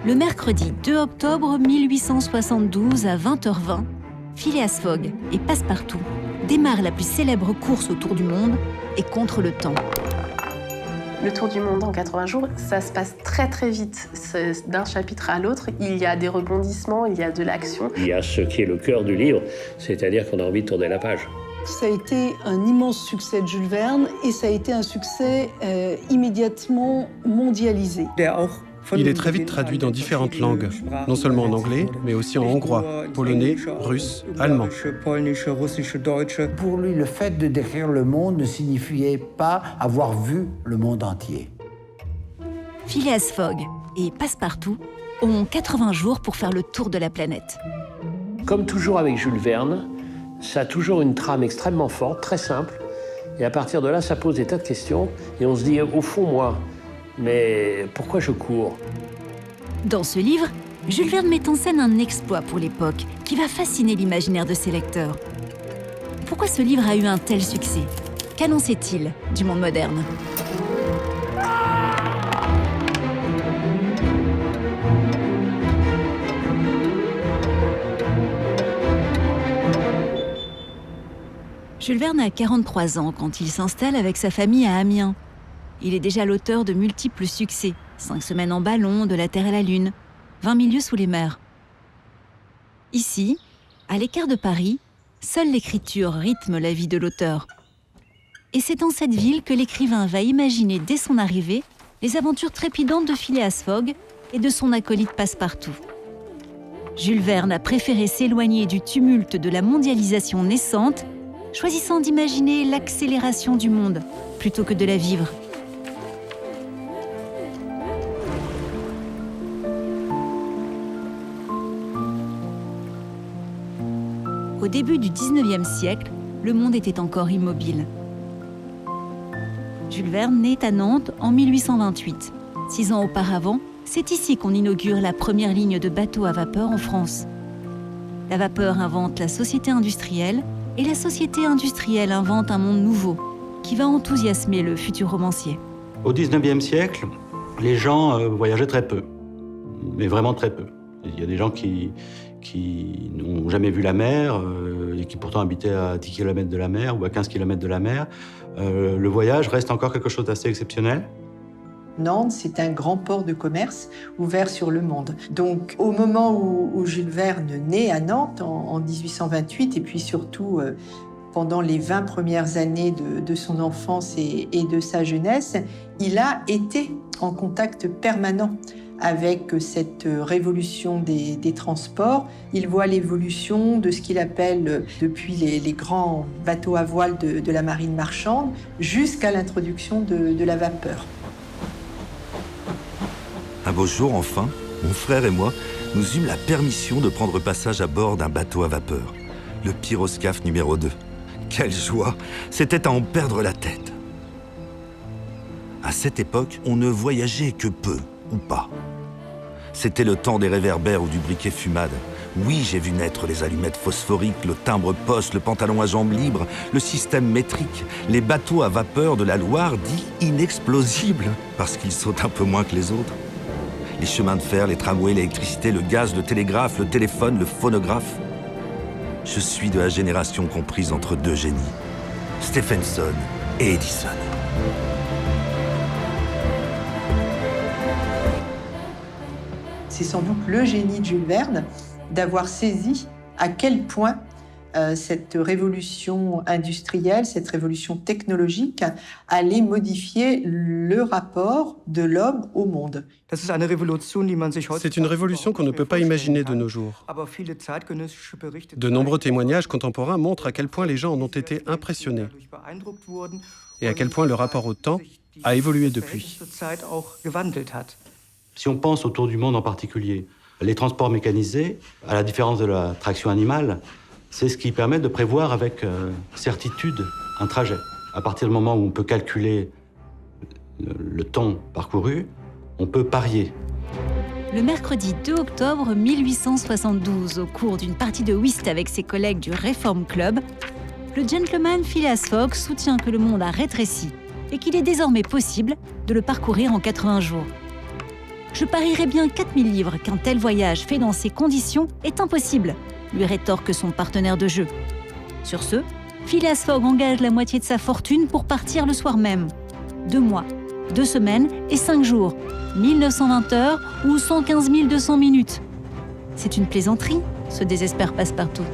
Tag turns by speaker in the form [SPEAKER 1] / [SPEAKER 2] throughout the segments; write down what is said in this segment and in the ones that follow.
[SPEAKER 1] Le mercredi 2 octobre 1872 à 20h20, Phileas Fogg et Passepartout démarrent la plus célèbre course autour du monde et contre le temps.
[SPEAKER 2] Le tour du monde en 80 jours, ça se passe très très vite. D'un chapitre à l'autre, il y a des rebondissements, il y a de l'action.
[SPEAKER 3] Il y a ce qui est le cœur du livre, c'est-à-dire qu'on a envie de tourner la page.
[SPEAKER 4] Ça a été un immense succès de Jules Verne et ça a été un succès immédiatement mondialisé.
[SPEAKER 5] Il est très vite traduit dans différentes langues, non seulement en anglais, mais aussi en hongrois, polonais, russe, allemand.
[SPEAKER 6] Pour lui, le fait de décrire le monde ne signifiait pas avoir vu le monde entier.
[SPEAKER 1] Phileas Fogg et Passepartout ont 80 jours pour faire le tour de la planète.
[SPEAKER 3] Comme toujours avec Jules Verne, ça a toujours une trame extrêmement forte, très simple. Et à partir de là, ça pose des tas de questions. Et on se dit, au fond, moi, mais pourquoi je cours ?
[SPEAKER 1] Dans ce livre, Jules Verne met en scène un exploit pour l'époque qui va fasciner l'imaginaire de ses lecteurs. Pourquoi ce livre a eu un tel succès ? Qu'annonçait-il du monde moderne ? Jules Verne a 43 ans quand il s'installe avec sa famille à Amiens. Il est déjà l'auteur de multiples succès, 5 semaines en ballon, De la Terre à la Lune, 20 000 lieues sous les mers. Ici, à l'écart de Paris, seule l'écriture rythme la vie de l'auteur. Et c'est dans cette ville que l'écrivain va imaginer dès son arrivée les aventures trépidantes de Phileas Fogg et de son acolyte Passepartout. Jules Verne a préféré s'éloigner du tumulte de la mondialisation naissante, choisissant d'imaginer l'accélération du monde plutôt que de la vivre. Au début du 19e siècle, le monde était encore immobile. Jules Verne naît à Nantes en 1828. 6 ans auparavant, c'est ici qu'on inaugure la première ligne de bateaux à vapeur en France. La vapeur invente la société industrielle et la société industrielle invente un monde nouveau qui va enthousiasmer le futur romancier.
[SPEAKER 7] Au 19e siècle, les gens voyageaient très peu, mais vraiment très peu. Il y a des gens qui n'ont jamais vu la mer et qui pourtant habitaient à 10 km de la mer ou à 15 km de la mer. Le voyage reste encore quelque chose d'assez exceptionnel.
[SPEAKER 8] Nantes, c'est un grand port de commerce ouvert sur le monde. Donc, au moment où Jules Verne naît à Nantes, en 1828, et puis surtout pendant les 20 premières années de son enfance et de sa jeunesse, il a été en contact permanent avec cette révolution des transports. Il voit l'évolution de ce qu'il appelle, depuis les grands bateaux à voile de la marine marchande, jusqu'à l'introduction de la vapeur.
[SPEAKER 9] Un beau jour, enfin, mon frère et moi, nous eûmes la permission de prendre passage à bord d'un bateau à vapeur, le Pyroscaphe numéro 2. Quelle joie! C'était à en perdre la tête. À cette époque, on ne voyageait que peu, ou pas. C'était le temps des réverbères ou du briquet fumade. Oui, j'ai vu naître les allumettes phosphoriques, le timbre-poste, le pantalon à jambes libres, le système métrique, les bateaux à vapeur de la Loire dits inexplosibles, parce qu'ils sautent un peu moins que les autres. Les chemins de fer, les tramways, l'électricité, le gaz, le télégraphe, le téléphone, le phonographe. Je suis de la génération comprise entre deux génies, Stephenson et Edison.
[SPEAKER 8] C'est sans doute le génie de Jules Verne d'avoir saisi à quel point cette révolution industrielle, cette révolution technologique allait modifier le rapport de l'homme au monde.
[SPEAKER 5] C'est une révolution qu'on ne peut pas imaginer de nos jours. De nombreux témoignages contemporains montrent à quel point les gens en ont été impressionnés et à quel point le rapport au temps a évolué depuis.
[SPEAKER 7] Si on pense au tour du monde en particulier, les transports mécanisés, à la différence de la traction animale, c'est ce qui permet de prévoir avec certitude un trajet. À partir du moment où on peut calculer le temps parcouru, on peut parier.
[SPEAKER 1] Le mercredi 2 octobre 1872, au cours d'une partie de whist avec ses collègues du Reform Club, le gentleman Phileas Fogg soutient que le monde a rétréci et qu'il est désormais possible de le parcourir en 80 jours. Je parierais bien 4000 livres qu'un tel voyage fait dans ces conditions est impossible, lui rétorque son partenaire de jeu. Sur ce, Phileas Fogg engage la moitié de sa fortune pour partir le soir même. 2 mois, 2 semaines et 5 jours, 1920 heures ou 115 200 minutes. C'est une plaisanterie, se désespère Passepartout.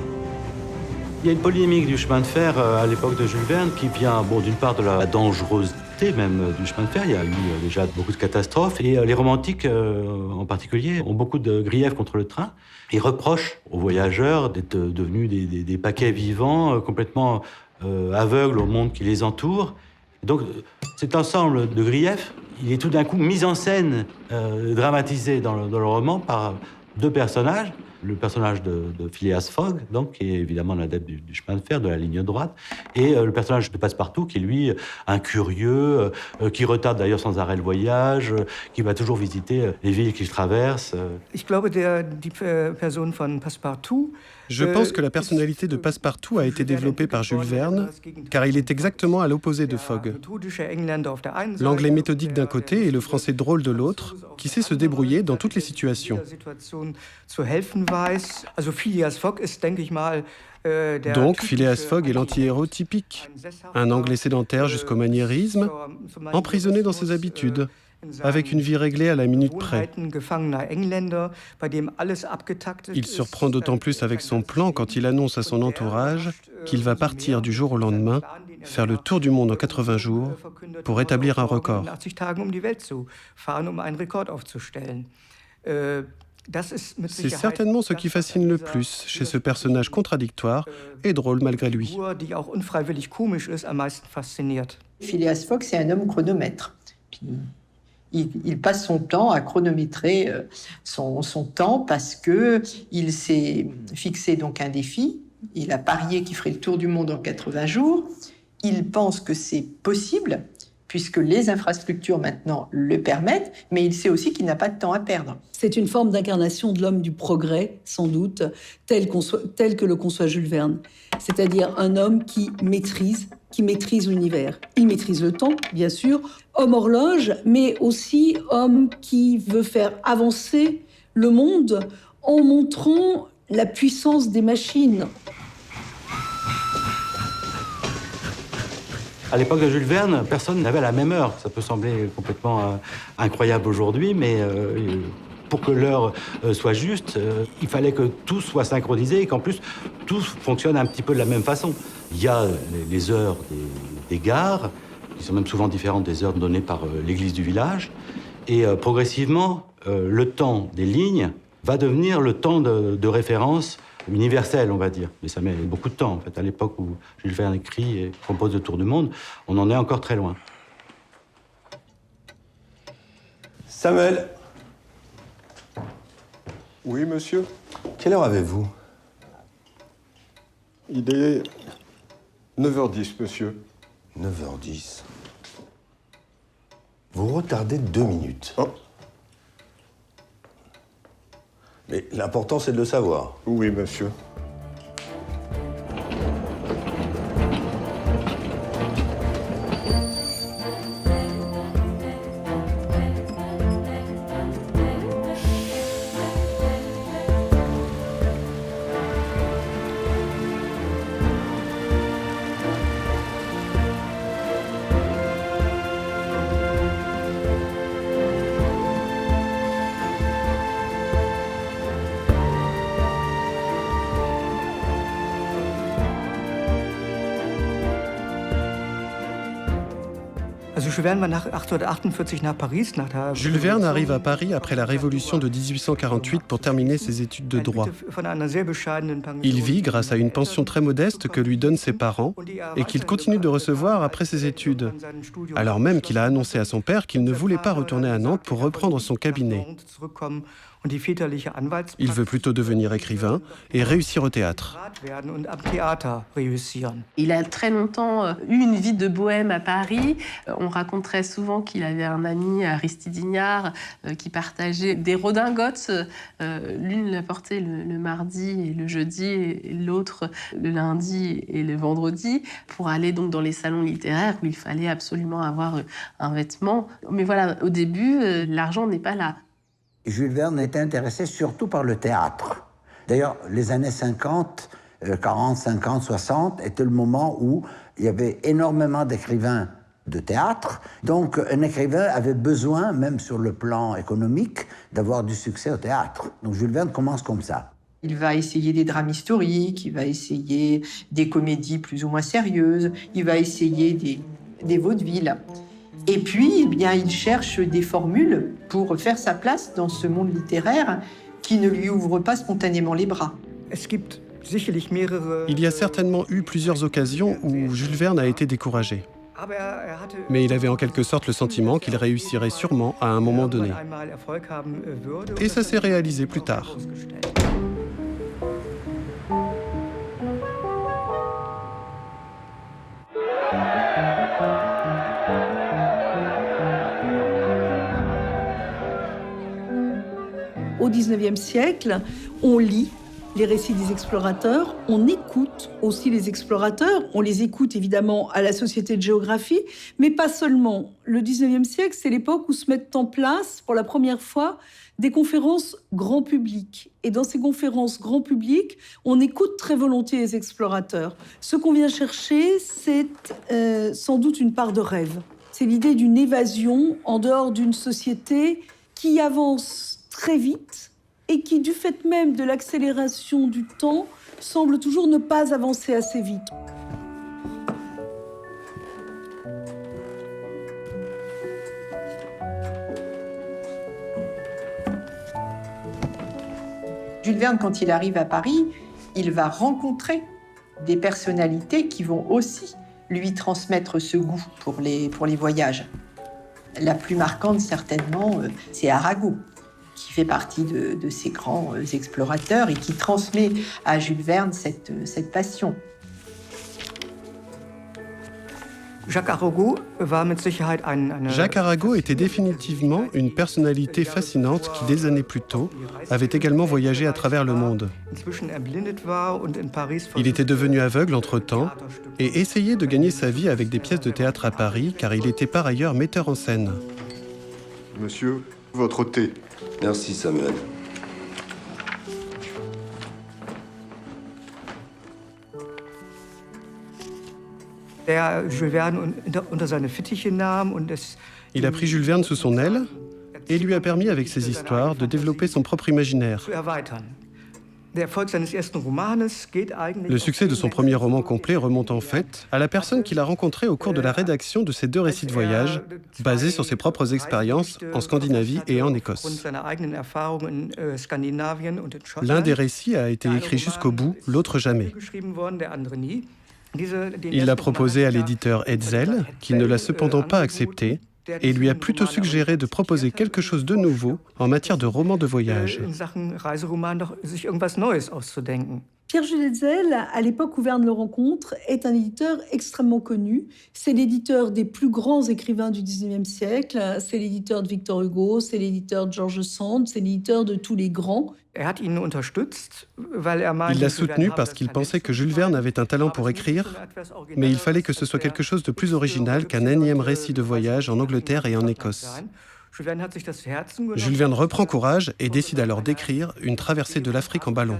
[SPEAKER 7] Il y a une polémique du chemin de fer à l'époque de Jules Verne qui vient, d'une part de la dangerosité même du chemin de fer. Il y a eu déjà beaucoup de catastrophes. Et les romantiques, en particulier, ont beaucoup de griefs contre le train. Ils reprochent aux voyageurs d'être devenus des paquets vivants, complètement aveugles au monde qui les entoure. Donc cet ensemble de griefs, il est tout d'un coup mis en scène, dramatisé dans le roman par 2 personnages. Le personnage de Phileas Fogg, donc, qui est évidemment l'adepte du chemin de fer, de la ligne droite, et le personnage de Passepartout, qui est lui un curieux, qui retarde d'ailleurs sans arrêt le voyage, qui va toujours visiter les villes qu'il traverse.
[SPEAKER 5] Je pense que la personnalité de Passepartout a été développée par Jules Verne, car il est exactement à l'opposé de Fogg. L'anglais méthodique d'un côté et le français drôle de l'autre, qui sait se débrouiller dans toutes les situations. Donc, Phileas Fogg est l'anti-héros typique. Un Anglais sédentaire jusqu'au maniérisme, emprisonné dans ses habitudes, avec une vie réglée à la minute près. Il surprend d'autant plus avec son plan quand il annonce à son entourage qu'il va partir du jour au lendemain, faire le tour du monde en 80 jours pour établir un record. C'est certainement ce qui fascine le plus chez ce personnage contradictoire et drôle malgré lui.
[SPEAKER 8] Phileas Fogg, c'est un homme chronomètre. Il passe son temps à chronométrer son temps parce qu'il s'est fixé donc un défi. Il a parié qu'il ferait le tour du monde en 80 jours. Il pense que c'est possible, puisque les infrastructures maintenant le permettent, mais il sait aussi qu'il n'a pas de temps à perdre.
[SPEAKER 4] C'est une forme d'incarnation de l'homme du progrès, sans doute, tel que le conçoit Jules Verne. C'est-à-dire un homme qui maîtrise l'univers. Il maîtrise le temps, bien sûr, homme horloge, mais aussi homme qui veut faire avancer le monde en montrant la puissance des machines.
[SPEAKER 7] À l'époque de Jules Verne, personne n'avait la même heure. Ça peut sembler complètement incroyable aujourd'hui, mais pour que l'heure soit juste, il fallait que tout soit synchronisé et qu'en plus, tout fonctionne un petit peu de la même façon. Il y a les heures des gares, qui sont même souvent différentes des heures données par l'église du village. Et progressivement, le temps des lignes va devenir le temps de référence universel, on va dire. Mais ça met beaucoup de temps, en fait. À l'époque où Jules Verne écrit et compose le Tour du monde, on en est encore très loin.
[SPEAKER 10] Samuel.
[SPEAKER 11] Oui, monsieur.
[SPEAKER 10] Quelle heure avez-vous?
[SPEAKER 11] Il est 9h10, monsieur.
[SPEAKER 10] 9h10. Vous retardez 2 minutes.
[SPEAKER 11] Oh.
[SPEAKER 10] Mais l'important, c'est de le savoir.
[SPEAKER 11] Oui, monsieur.
[SPEAKER 5] Jules Verne arrive à Paris après la Révolution de 1848 pour terminer ses études de droit. Il vit grâce à une pension très modeste que lui donnent ses parents et qu'il continue de recevoir après ses études, alors même qu'il a annoncé à son père qu'il ne voulait pas retourner à Nantes pour reprendre son cabinet. Il veut plutôt devenir écrivain et réussir au théâtre.
[SPEAKER 2] Il a très longtemps eu une vie de bohème à Paris. On raconte très souvent qu'il avait un ami, Aristide Hignard, qui partageait des redingotes. L'une la portait le mardi et le jeudi, et l'autre le lundi et le vendredi, pour aller donc dans les salons littéraires où il fallait absolument avoir un vêtement. Mais voilà, au début, l'argent n'est pas là.
[SPEAKER 6] Jules Verne était intéressé surtout par le théâtre. D'ailleurs, les années 50, 40, 50, 60 étaient le moment où il y avait énormément d'écrivains de théâtre. Donc, un écrivain avait besoin, même sur le plan économique, d'avoir du succès au théâtre. Donc, Jules Verne commence comme ça.
[SPEAKER 8] Il va essayer des drames historiques, il va essayer des comédies plus ou moins sérieuses, il va essayer des vaudevilles. Et puis, eh bien, il cherche des formules pour faire sa place dans ce monde littéraire qui ne lui ouvre pas spontanément les bras.
[SPEAKER 5] Il y a certainement eu plusieurs occasions où Jules Verne a été découragé. Mais il avait en quelque sorte le sentiment qu'il réussirait sûrement à un moment donné. Et ça s'est réalisé plus tard.
[SPEAKER 4] Au XIXe siècle, on lit les récits des explorateurs, on écoute aussi les explorateurs, on les écoute évidemment à la Société de géographie, mais pas seulement. Le XIXe siècle, c'est l'époque où se mettent en place, pour la première fois, des conférences grand public. Et dans ces conférences grand public, on écoute très volontiers les explorateurs. Ce qu'on vient chercher, c'est sans doute une part de rêve. C'est l'idée d'une évasion en dehors d'une société qui avance très vite et qui, du fait même de l'accélération du temps, semble toujours ne pas avancer assez vite.
[SPEAKER 8] Jules Verne, quand il arrive à Paris, il va rencontrer des personnalités qui vont aussi lui transmettre ce goût pour les voyages. La plus marquante, certainement, c'est Arago, qui fait partie de ces grands explorateurs et qui transmet à Jules Verne cette passion.
[SPEAKER 5] Jacques Arago était définitivement une personnalité fascinante qui, des années plus tôt, avait également voyagé à travers le monde. Il était devenu aveugle entre-temps et essayait de gagner sa vie avec des pièces de théâtre à Paris, car il était par ailleurs metteur en scène.
[SPEAKER 11] Monsieur, votre thé.
[SPEAKER 10] Merci, Samuel.
[SPEAKER 5] Il a pris Jules Verne sous son aile et lui a permis, avec ses histoires, de développer son propre imaginaire. Le succès de son premier roman complet remonte en fait à la personne qu'il a rencontrée au cours de la rédaction de ces deux récits de voyage, basés sur ses propres expériences en Scandinavie et en Écosse. L'un des récits a été écrit jusqu'au bout, l'autre jamais. Il l'a proposé à l'éditeur Hetzel, qui ne l'a cependant pas accepté, et lui a plutôt suggéré de proposer quelque chose de nouveau en matière de roman de voyage.
[SPEAKER 4] Pierre-Jules Hetzel, à l'époque où Verne le rencontre, est un éditeur extrêmement connu. C'est l'éditeur des plus grands écrivains du XIXe siècle. C'est l'éditeur de Victor Hugo, c'est l'éditeur de George Sand, c'est l'éditeur de tous les grands.
[SPEAKER 5] Il l'a soutenu parce qu'il pensait que Jules Verne avait un talent pour écrire, mais il fallait que ce soit quelque chose de plus original qu'un énième récit de voyage en Angleterre et en Écosse. Jules Verne reprend courage et décide alors d'écrire une traversée de l'Afrique en ballon.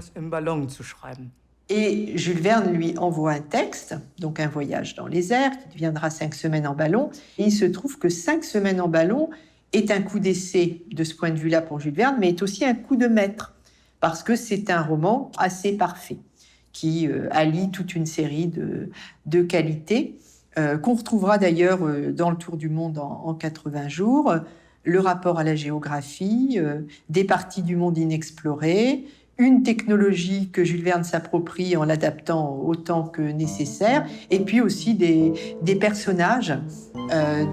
[SPEAKER 8] Et Jules Verne lui envoie un texte, donc un voyage dans les airs, qui deviendra 5 semaines en ballon. Et il se trouve que 5 semaines en ballon est un coup d'essai de ce point de vue-là pour Jules Verne, mais est aussi un coup de maître, parce que c'est un roman assez parfait, qui allie toute une série de qualités, qu'on retrouvera d'ailleurs dans le Tour du monde en 80 jours, le rapport à la géographie, des parties du monde inexplorées, une technologie que Jules Verne s'approprie en l'adaptant autant que nécessaire, et puis aussi des personnages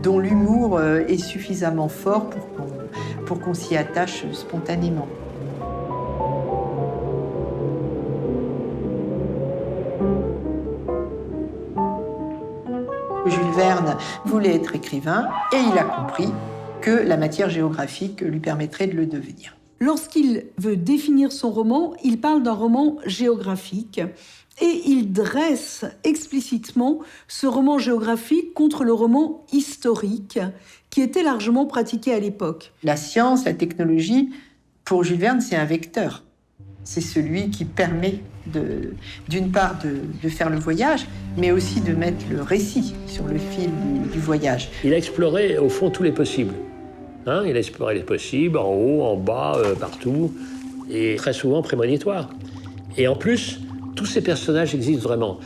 [SPEAKER 8] dont l'humour est suffisamment fort pour qu'on s'y attache spontanément. Jules Verne voulait être écrivain et il a compris que la matière géographique lui permettrait de le devenir.
[SPEAKER 4] Lorsqu'il veut définir son roman, il parle d'un roman géographique et il dresse explicitement ce roman géographique contre le roman historique qui était largement pratiqué à l'époque.
[SPEAKER 8] La science, la technologie Pour Jules Verne, c'est un vecteur. C'est celui qui permet, d'une part, de faire le voyage, mais aussi de mettre le récit sur le fil du voyage.
[SPEAKER 3] Il a exploré, au fond, tous les possibles. Il a exploré les possibles, en haut, en bas, partout, et très souvent prémonitoire. Et en plus, tous ces personnages existent vraiment.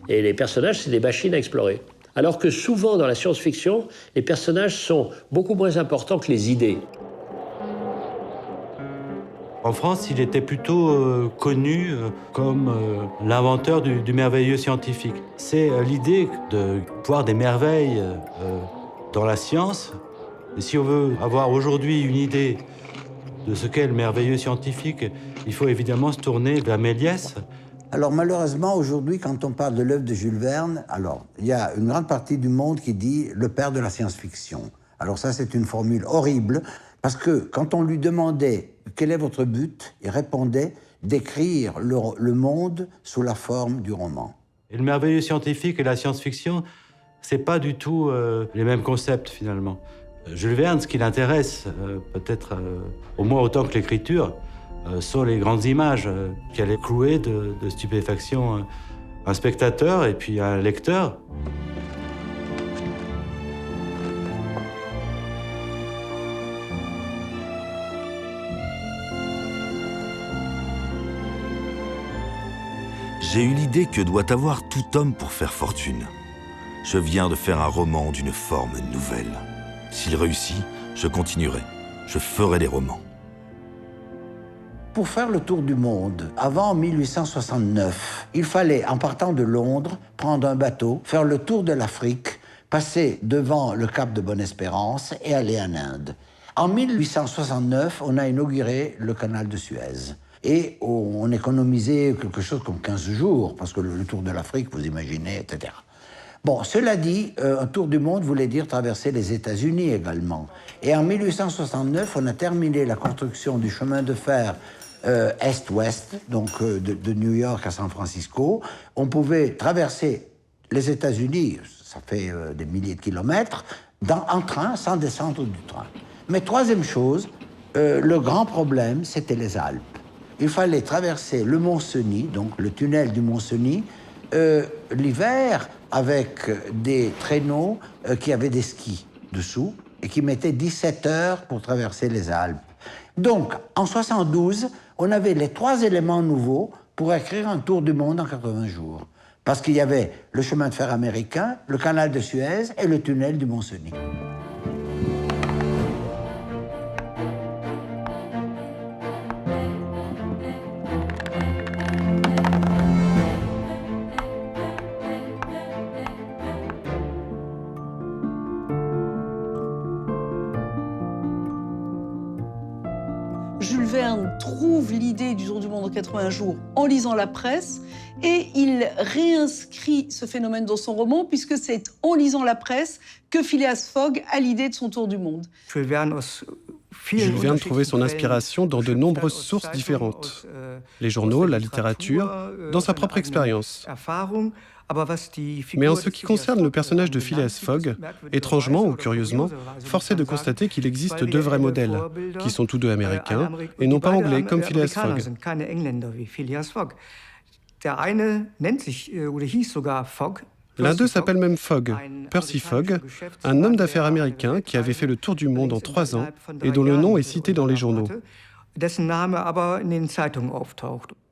[SPEAKER 3] Et les personnages, c'est des machines à explorer. Alors que souvent, dans la science-fiction, les personnages sont beaucoup moins importants que les idées.
[SPEAKER 7] En France, il était plutôt connu comme l'inventeur du merveilleux scientifique. C'est l'idée de voir des merveilles dans la science. Et si on veut avoir aujourd'hui une idée de ce qu'est le merveilleux scientifique, il faut évidemment se tourner vers Méliès.
[SPEAKER 6] Alors malheureusement, aujourd'hui, quand on parle de l'œuvre de Jules Verne, alors il y a une grande partie du monde qui dit « le père de la science-fiction ». Alors ça, c'est une formule horrible, parce que quand on lui demandait « quel est votre but ?», il répondait « d'écrire le monde sous la forme du roman ».
[SPEAKER 7] Et le merveilleux scientifique et la science-fiction, c'est pas du tout les mêmes concepts, finalement. Jules Verne, ce qui l'intéresse, peut-être au moins autant que l'écriture, sont les grandes images qui allaient clouer de stupéfaction un spectateur et puis un lecteur.
[SPEAKER 9] J'ai eu l'idée que doit avoir tout homme pour faire fortune. Je viens de faire un roman d'une forme nouvelle. S'il réussit, je continuerai. Je ferai des romans.
[SPEAKER 6] Pour faire le tour du monde, avant 1869, il fallait, en partant de Londres, prendre un bateau, faire le tour de l'Afrique, passer devant le cap de Bonne-Espérance et aller en Inde. En 1869, on a inauguré le canal de Suez. Et on économisait quelque chose comme 15 jours, parce que le tour de l'Afrique, vous imaginez, etc. Bon, cela dit, un tour du monde voulait dire traverser les États-Unis également. Et en 1869, on a terminé la construction du chemin de fer Est-Ouest, donc de New York à San Francisco. On pouvait traverser les États-Unis, ça fait des milliers de kilomètres, en train, sans descendre du train. Mais troisième chose, le grand problème, c'était les Alpes. Il fallait traverser le Mont-Cenis, donc le tunnel du Mont-Cenis, l'hiver, avec des traîneaux qui avaient des skis dessous et qui mettaient 17 heures pour traverser les Alpes. Donc, en 72, on avait les 3 éléments nouveaux pour écrire un tour du monde en 80 jours. Parce qu'il y avait le chemin de fer américain, le canal de Suez et le tunnel du Mont-Cenis.
[SPEAKER 4] Jules Verne trouve l'idée du tour du monde en 80 jours en lisant la presse et il réinscrit ce phénomène dans son roman puisque c'est en lisant la presse que Phileas Fogg a l'idée de son tour du monde.
[SPEAKER 5] Jules Verne trouvait son inspiration dans de nombreuses sources différentes. Les journaux, la littérature, dans sa propre expérience. Mais en ce qui concerne le personnage de Phileas Fogg, étrangement ou curieusement, force est de constater qu'il existe 2 vrais modèles, qui sont tous 2 américains et non pas anglais comme Phileas Fogg. L'un d'eux s'appelle même Fogg, Percy Fogg, un homme d'affaires américain qui avait fait le tour du monde en 3 ans et dont le nom est cité dans les journaux.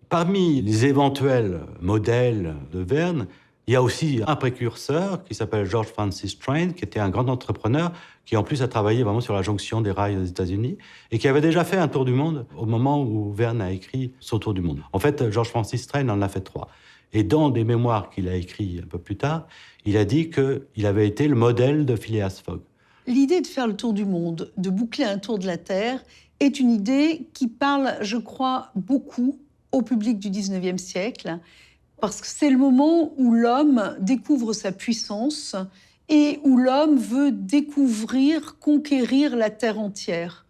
[SPEAKER 7] Parmi les éventuels modèles de Verne, il y a aussi un précurseur qui s'appelle George Francis Train, qui était un grand entrepreneur, qui en plus a travaillé vraiment sur la jonction des rails aux États-Unis, et qui avait déjà fait un tour du monde au moment où Verne a écrit son tour du monde. En fait, George Francis Train en a fait 3. Et dans des mémoires qu'il a écrits un peu plus tard, il a dit qu'il avait été le modèle de Phileas Fogg.
[SPEAKER 4] L'idée de faire le tour du monde, de boucler un tour de la Terre, est une idée qui parle, je crois, beaucoup au public du 19e siècle, parce que c'est le moment où l'homme découvre sa puissance et où l'homme veut découvrir, conquérir la Terre entière.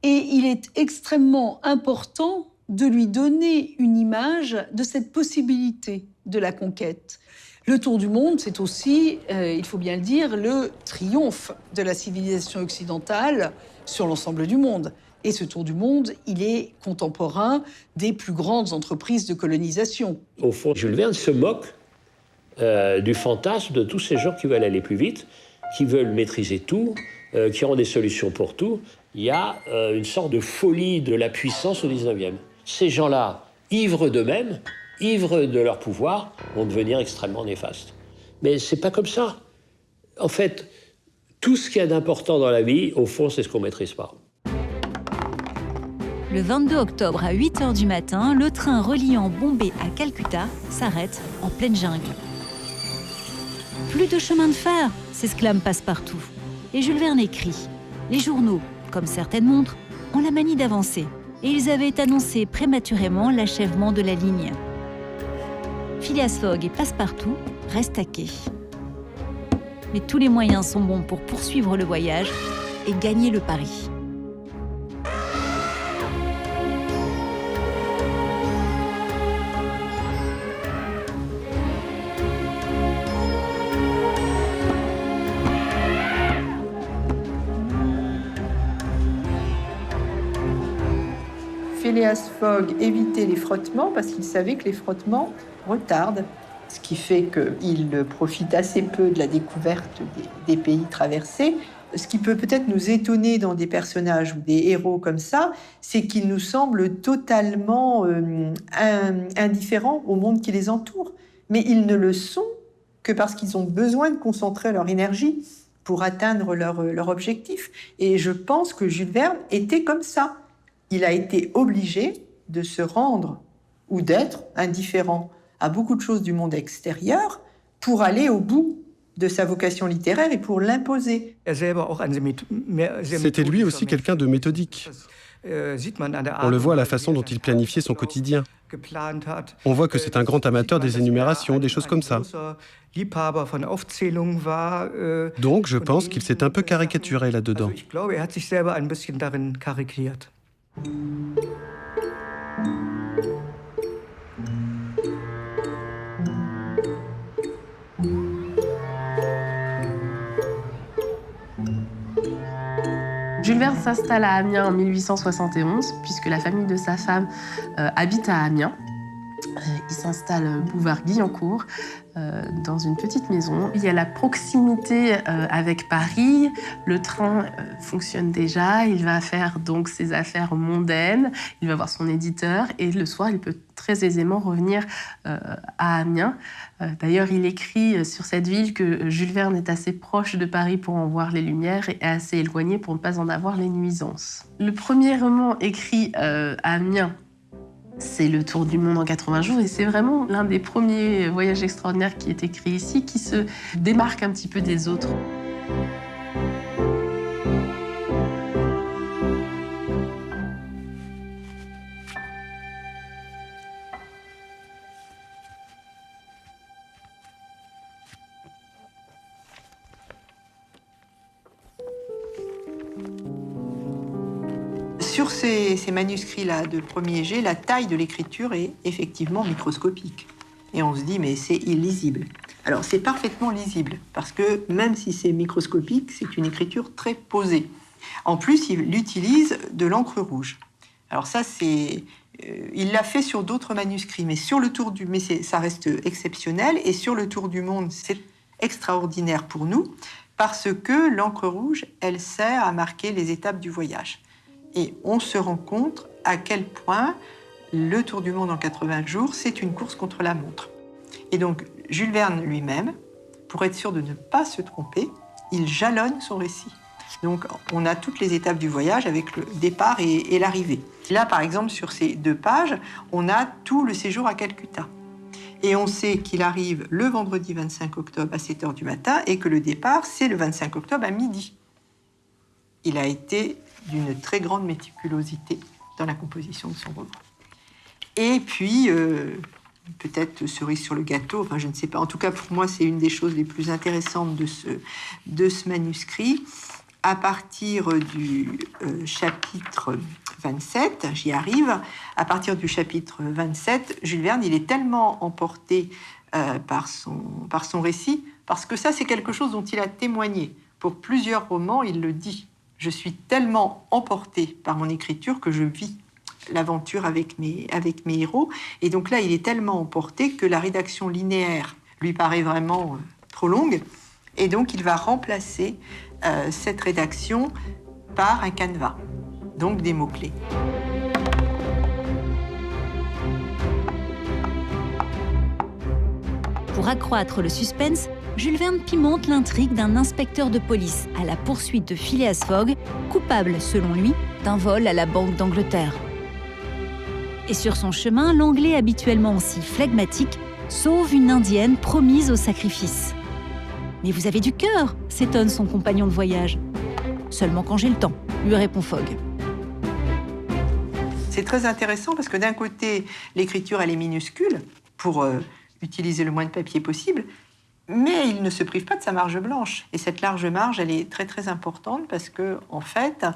[SPEAKER 4] Et il est extrêmement important de lui donner une image de cette possibilité de la conquête. Le tour du monde, c'est aussi, il faut bien le dire, le triomphe de la civilisation occidentale sur l'ensemble du monde. Et ce tour du monde, il est contemporain des plus grandes entreprises de colonisation.
[SPEAKER 3] Au fond, Jules Verne se moque du fantasme de tous ces gens qui veulent aller plus vite, qui veulent maîtriser tout, qui ont des solutions pour tout. Il y a une sorte de folie de la puissance au 19e. Ces gens-là, ivres d'eux-mêmes, ivres de leur pouvoir, vont devenir extrêmement néfastes. Mais c'est pas comme ça. En fait, tout ce qu'il y a d'important dans la vie, au fond, c'est ce qu'on ne maîtrise pas.
[SPEAKER 1] Le 22 octobre à 8h du matin, le train reliant Bombay à Calcutta s'arrête en pleine jungle. Plus de chemin de fer, s'exclame Passepartout. Et Jules Verne écrit. Les journaux, comme certaines montres, ont la manie d'avancer. Et ils avaient annoncé prématurément l'achèvement de la ligne. Phileas Fogg et Passepartout restent à quai. Mais tous les moyens sont bons pour poursuivre le voyage et gagner le pari.
[SPEAKER 8] Phileas Fogg évitait les frottements parce qu'il savait que les frottements retardent. Ce qui fait qu'il profite assez peu de la découverte des pays traversés. Ce qui peut peut-être nous étonner dans des personnages ou des héros comme ça, c'est qu'ils nous semblent totalement indifférents au monde qui les entoure. Mais ils ne le sont que parce qu'ils ont besoin de concentrer leur énergie pour atteindre leur objectif. Et je pense que Jules Verne était comme ça. Il a été obligé de se rendre ou d'être indifférent à beaucoup de choses du monde extérieur pour aller au bout de sa vocation littéraire et pour l'imposer.
[SPEAKER 5] C'était lui aussi quelqu'un de méthodique. On le voit à la façon dont il planifiait son quotidien. On voit que c'est un grand amateur des énumérations, des choses comme ça. Donc je pense qu'il s'est un peu caricaturé là-dedans.
[SPEAKER 2] Jules Verne s'installe à Amiens en 1871, puisque la famille de sa femme habite à Amiens. Il s'installe boulevard Guyancourt, dans une petite maison. Il y a la proximité avec Paris. Le train fonctionne déjà. Il va faire donc ses affaires mondaines. Il va voir son éditeur. Et le soir, il peut très aisément revenir à Amiens. D'ailleurs, il écrit sur cette ville que Jules Verne est assez proche de Paris pour en voir les lumières et assez éloigné pour ne pas en avoir les nuisances. Le premier roman écrit à Amiens, c'est Le Tour du monde en 80 jours et c'est vraiment l'un des premiers voyages extraordinaires qui est écrit ici, qui se démarque un petit peu des autres.
[SPEAKER 8] Sur ces manuscrits-là de premier jet, la taille de l'écriture est effectivement microscopique. Et on se dit, mais c'est illisible. Alors, c'est parfaitement lisible, parce que même si c'est microscopique, c'est une écriture très posée. En plus, il utilise de l'encre rouge. Alors ça, il l'a fait sur d'autres manuscrits, mais sur le Tour du... Mais ça reste exceptionnel, et sur le Tour du monde, c'est extraordinaire pour nous, parce que l'encre rouge, elle sert à marquer les étapes du voyage. Et on se rend compte à quel point le Tour du monde en 80 jours, c'est une course contre la montre. Et donc, Jules Verne lui-même, pour être sûr de ne pas se tromper, il jalonne son récit. Donc, on a toutes les étapes du voyage avec le départ et l'arrivée. Là, par exemple, sur ces 2 pages, on a tout le séjour à Calcutta. Et on sait qu'il arrive le vendredi 25 octobre à 7h du matin et que le départ, c'est le 25 octobre à midi. Il a été d'une très grande méticulosité dans la composition de son roman. Et puis, peut-être cerise sur le gâteau, enfin je ne sais pas, en tout cas pour moi c'est une des choses les plus intéressantes de ce manuscrit. À partir du chapitre 27, j'y arrive, à partir du chapitre 27, Jules Verne, il est tellement emporté par son récit, parce que ça c'est quelque chose dont il a témoigné. Pour plusieurs romans, il le dit. Je suis tellement emportée par mon écriture que je vis l'aventure avec mes héros. Et donc là, il est tellement emporté que la rédaction linéaire lui paraît vraiment trop longue. Et donc, il va remplacer cette rédaction par un canevas, donc des mots-clés.
[SPEAKER 1] Pour accroître le suspense, Jules Verne pimente l'intrigue d'un inspecteur de police à la poursuite de Phileas Fogg, coupable, selon lui, d'un vol à la Banque d'Angleterre. Et sur son chemin, l'Anglais habituellement aussi flegmatique sauve une Indienne promise au sacrifice. « Mais vous avez du cœur !» s'étonne son compagnon de voyage. « Seulement quand j'ai le temps », lui répond Fogg.
[SPEAKER 8] C'est très intéressant parce que d'un côté, l'écriture, elle est minuscule pour utiliser le moins de papier possible, mais il ne se prive pas de sa marge blanche. Et cette large marge, elle est très très importante parce que, en fait,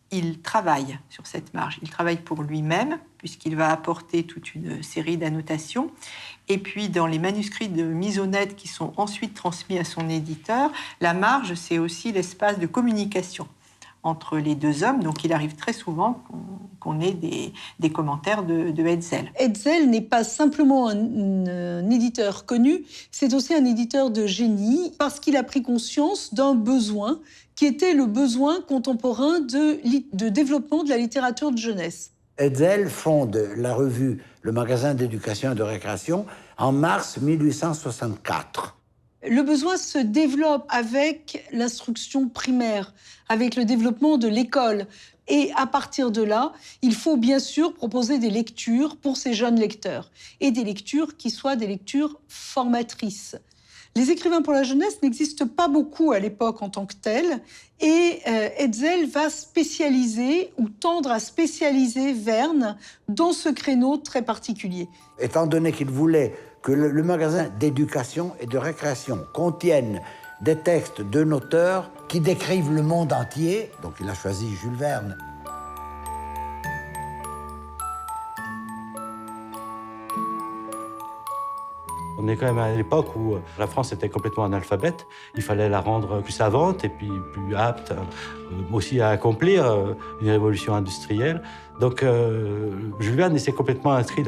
[SPEAKER 8] il travaille sur cette marge. Il travaille pour lui-même, puisqu'il va apporter toute une série d'annotations. Et puis, dans les manuscrits de mise au net qui sont ensuite transmis à son éditeur, la marge, c'est aussi l'espace de communication entre les deux hommes. Donc, il arrive très souvent qu'on ait des commentaires de Hetzel.
[SPEAKER 4] Hetzel n'est pas simplement un éditeur connu, c'est aussi un éditeur de génie, parce qu'il a pris conscience d'un besoin qui était le besoin contemporain de développement de la littérature de jeunesse.
[SPEAKER 6] Hetzel fonde la revue Le Magasin d'éducation et de récréation en mars 1864.
[SPEAKER 4] Le besoin se développe avec l'instruction primaire, avec le développement de l'école. Et à partir de là, il faut bien sûr proposer des lectures pour ces jeunes lecteurs. Et des lectures qui soient des lectures formatrices. Les écrivains pour la jeunesse n'existent pas beaucoup à l'époque en tant que tels. Et Hetzel va spécialiser ou tendre à spécialiser Verne dans ce créneau très particulier.
[SPEAKER 6] Étant donné qu'il voulait que le magasin d'éducation et de récréation contienne des textes d'un auteur qui décrivent le monde entier, donc il a choisi Jules Verne.
[SPEAKER 7] On est quand même à l'époque où la France était complètement analphabète. Il fallait la rendre plus savante et puis plus apte aussi à accomplir une révolution industrielle. Donc Jules Verne s'est complètement inscrit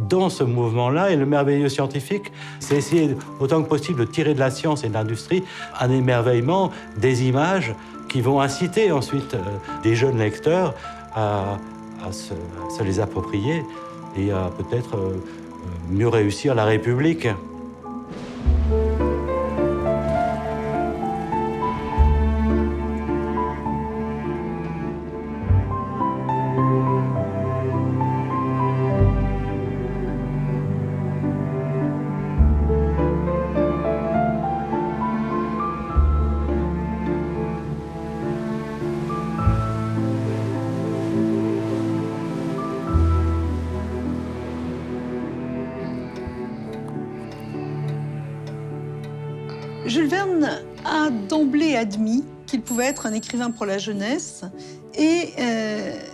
[SPEAKER 7] dans ce mouvement-là. Et le merveilleux scientifique, c'est essayer autant que possible de tirer de la science et de l'industrie un émerveillement des images qui vont inciter ensuite des jeunes lecteurs à se les approprier et à peut-être mieux réussir la République.
[SPEAKER 4] Jules Verne a d'emblée admis qu'il pouvait être un écrivain pour la jeunesse et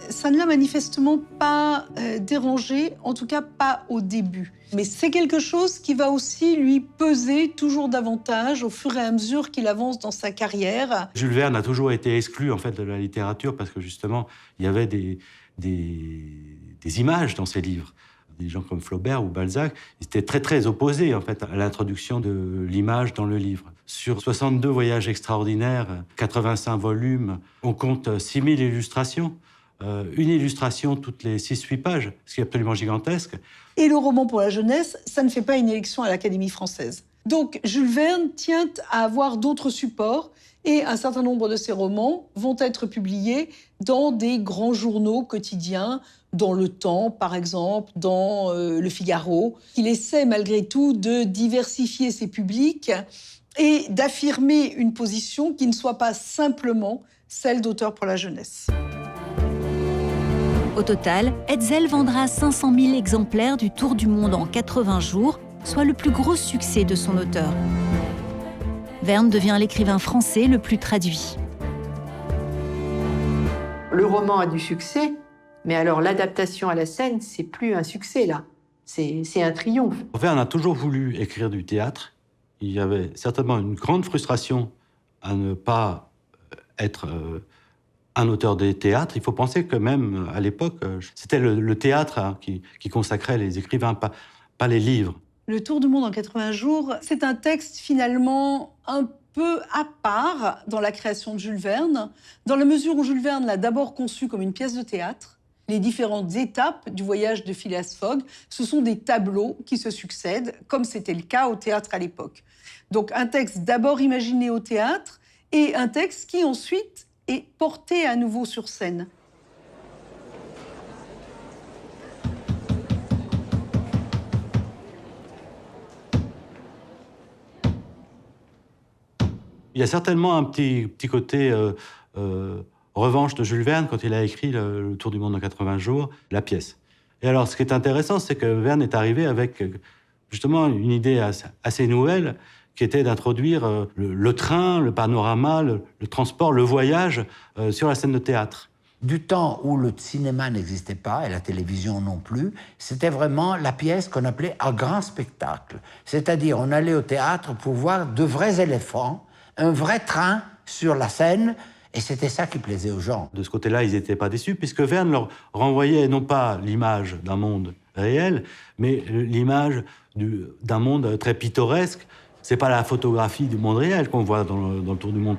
[SPEAKER 4] ça ne l'a manifestement pas dérangé, en tout cas pas au début. Mais c'est quelque chose qui va aussi lui peser toujours davantage au fur et à mesure qu'il avance dans sa carrière.
[SPEAKER 7] Jules Verne a toujours été exclu en fait de la littérature parce que justement il y avait des images dans ses livres. Des gens comme Flaubert ou Balzac, ils étaient très très opposés en fait à l'introduction de l'image dans le livre. Sur 62 voyages extraordinaires, 85 volumes, on compte 6000 illustrations. Une illustration toutes les 6-8 pages, ce qui est absolument gigantesque.
[SPEAKER 4] Et le roman pour la jeunesse, ça ne fait pas une élection à l'Académie française. Donc Jules Verne tient à avoir d'autres supports et un certain nombre de ses romans vont être publiés dans des grands journaux quotidiens, dans Le Temps, par exemple, dans Le Figaro. Il essaie malgré tout de diversifier ses publics et d'affirmer une position qui ne soit pas simplement celle d'auteur pour la jeunesse.
[SPEAKER 1] Au total, Hetzel vendra 500 000 exemplaires du Tour du monde en 80 jours, soit le plus gros succès de son auteur. Verne devient l'écrivain français le plus traduit.
[SPEAKER 8] Le roman a du succès, mais alors l'adaptation à la scène, c'est plus un succès là, c'est un triomphe.
[SPEAKER 7] Verne a toujours voulu écrire du théâtre. Il y avait certainement une grande frustration à ne pas être un auteur de théâtre. Il faut penser que même à l'époque, c'était le théâtre qui consacrait les écrivains, pas les livres.
[SPEAKER 4] Le Tour du monde en 80 jours, c'est un texte finalement un peu à part dans la création de Jules Verne, dans la mesure où Jules Verne l'a d'abord conçu comme une pièce de théâtre. Les différentes étapes du voyage de Phileas Fogg, ce sont des tableaux qui se succèdent, comme c'était le cas au théâtre à l'époque. Donc un texte d'abord imaginé au théâtre et un texte qui ensuite est porté à nouveau sur scène.
[SPEAKER 7] Il y a certainement un petit côté revanche de Jules Verne quand il a écrit le Tour du monde en 80 jours, la pièce. Et alors, ce qui est intéressant, c'est que Verne est arrivé avec justement une idée assez nouvelle, qui était d'introduire le train, le panorama, le transport, le voyage sur la scène de théâtre.
[SPEAKER 6] Du temps où le cinéma n'existait pas et la télévision non plus, c'était vraiment la pièce qu'on appelait un grand spectacle. C'est-à-dire, on allait au théâtre pour voir de vrais éléphants, un vrai train sur la scène, et c'était ça qui plaisait aux gens.
[SPEAKER 7] De ce côté-là, ils n'étaient pas déçus, puisque Verne leur renvoyait non pas l'image d'un monde réel, mais l'image d'un monde très pittoresque. C'est pas la photographie du monde réel qu'on voit dans le Tour du monde.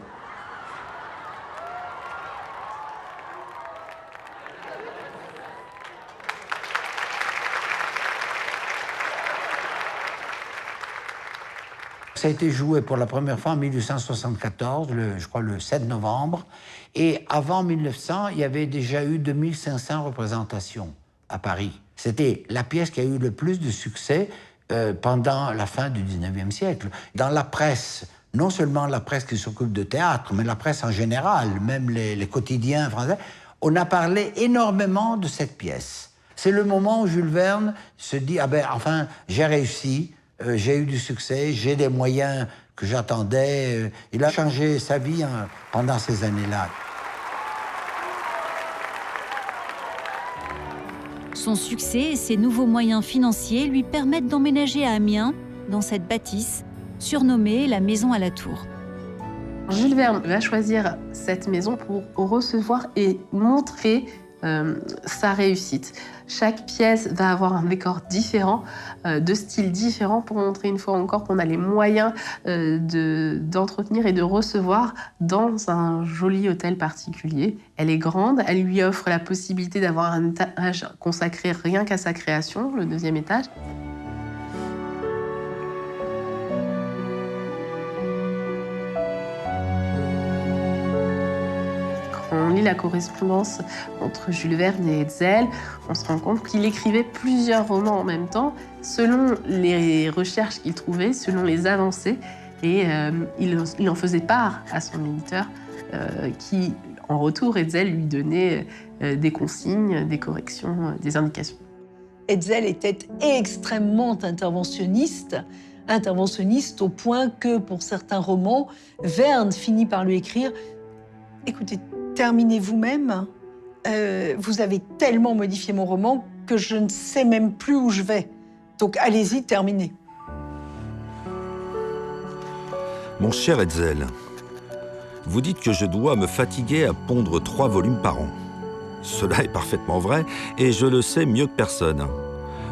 [SPEAKER 6] Ça a été joué pour la première fois en 1874, je crois le 7 novembre. Et avant 1900, il y avait déjà eu 2500 représentations à Paris. C'était la pièce qui a eu le plus de succès pendant la fin du 19e siècle. Dans la presse, non seulement la presse qui s'occupe de théâtre, mais la presse en général, même les quotidiens français, on a parlé énormément de cette pièce. C'est le moment où Jules Verne se dit « Ah ben, enfin, j'ai réussi ». J'ai eu du succès, j'ai des moyens que j'attendais. Il a changé sa vie pendant ces années-là.
[SPEAKER 1] Son succès et ses nouveaux moyens financiers lui permettent d'emménager à Amiens, dans cette bâtisse, surnommée la Maison à la Tour.
[SPEAKER 2] Jules Verne va choisir cette maison pour recevoir et montrer sa réussite. Chaque pièce va avoir un décor différent, de style différent, pour montrer une fois encore qu'on a les moyens d'entretenir et de recevoir dans un joli hôtel particulier. Elle est grande, elle lui offre la possibilité d'avoir un étage consacré rien qu'à sa création, le 2e étage. On lit la correspondance entre Jules Verne et Hetzel, on se rend compte qu'il écrivait plusieurs romans en même temps, selon les recherches qu'il trouvait, selon les avancées, et il en faisait part à son éditeur, qui, en retour, Hetzel lui donnait des consignes, des corrections, des indications.
[SPEAKER 4] Hetzel était extrêmement interventionniste au point que, pour certains romans, Verne finit par lui écrire « Écoutez, terminez vous-même. Vous avez tellement modifié mon roman que je ne sais même plus où je vais. Donc allez-y, terminez. »
[SPEAKER 9] Mon cher Hetzel, vous dites que je dois me fatiguer à pondre 3 volumes par an. Cela est parfaitement vrai et je le sais mieux que personne.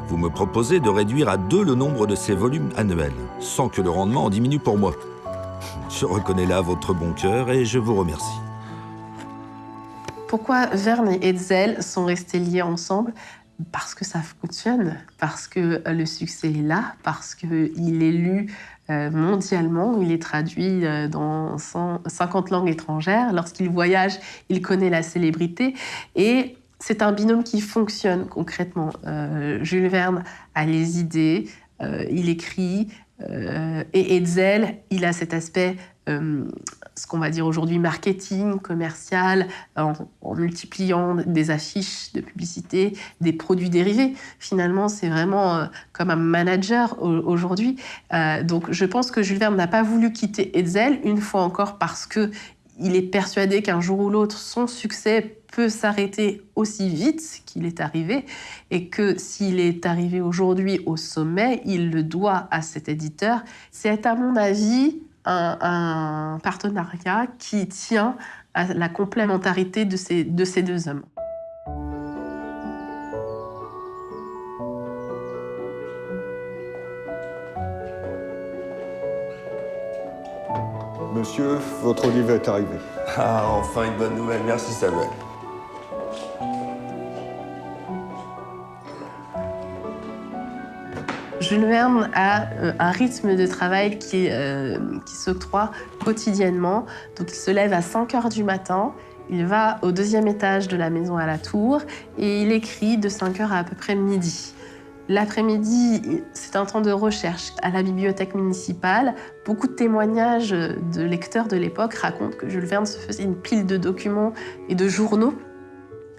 [SPEAKER 9] Vous me proposez de réduire à 2 le nombre de ces volumes annuels, sans que le rendement en diminue pour moi. Je reconnais là votre bon cœur et je vous remercie.
[SPEAKER 2] Pourquoi Verne et Hetzel sont restés liés ensemble? Parce que ça fonctionne, parce que le succès est là, parce qu'il est lu mondialement, il est traduit dans 50 langues étrangères. Lorsqu'il voyage, il connaît la célébrité et c'est un binôme qui fonctionne concrètement. Jules Verne a les idées, il écrit, et Hetzel, il a cet aspect, ce qu'on va dire aujourd'hui marketing, commercial, en multipliant des affiches de publicité, des produits dérivés. Finalement, c'est vraiment comme un manager aujourd'hui. Donc je pense que Jules Verne n'a pas voulu quitter Hetzel, une fois encore parce qu'il est persuadé qu'un jour ou l'autre, son succès peut s'arrêter aussi vite qu'il est arrivé et que s'il est arrivé aujourd'hui au sommet, il le doit à cet éditeur. C'est à mon avis un partenariat qui tient à la complémentarité de ces deux hommes.
[SPEAKER 11] Monsieur, votre livre est arrivé.
[SPEAKER 10] Ah, enfin une bonne nouvelle. Merci, Samuel.
[SPEAKER 2] Jules Verne a un rythme de travail qui s'octroie quotidiennement. Donc il se lève à 5 heures du matin, il va au 2e étage de la maison à la Tour et il écrit de 5 heures à peu près midi. L'après-midi, c'est un temps de recherche à la bibliothèque municipale. Beaucoup de témoignages de lecteurs de l'époque racontent que Jules Verne se faisait une pile de documents et de journaux.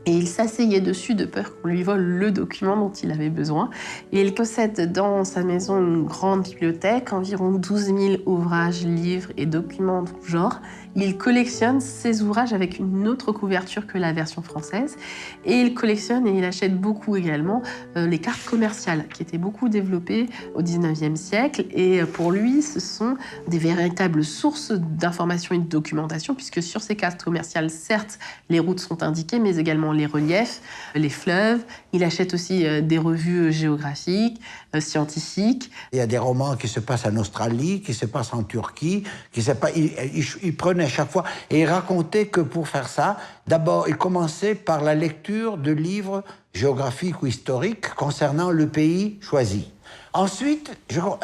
[SPEAKER 2] Et il s'asseyait dessus de peur qu'on lui vole le document dont il avait besoin. Et il possède dans sa maison une grande bibliothèque, environ 12 000 ouvrages, livres et documents de tout genre. Il collectionne ces ouvrages avec une autre couverture que la version française. Et il collectionne et il achète beaucoup également les cartes commerciales, qui étaient beaucoup développées au XIXe siècle. Et pour lui, ce sont des véritables sources d'informations et de documentation, puisque sur ces cartes commerciales, certes, les routes sont indiquées, mais également les reliefs, les fleuves. Il achète aussi des revues géographiques, scientifiques.
[SPEAKER 6] Il y a des romans qui se passent en Australie, qui se passent en Turquie, il prenait chaque fois et il racontait que pour faire ça, d'abord, il commençait par la lecture de livres géographiques ou historiques concernant le pays choisi. Ensuite,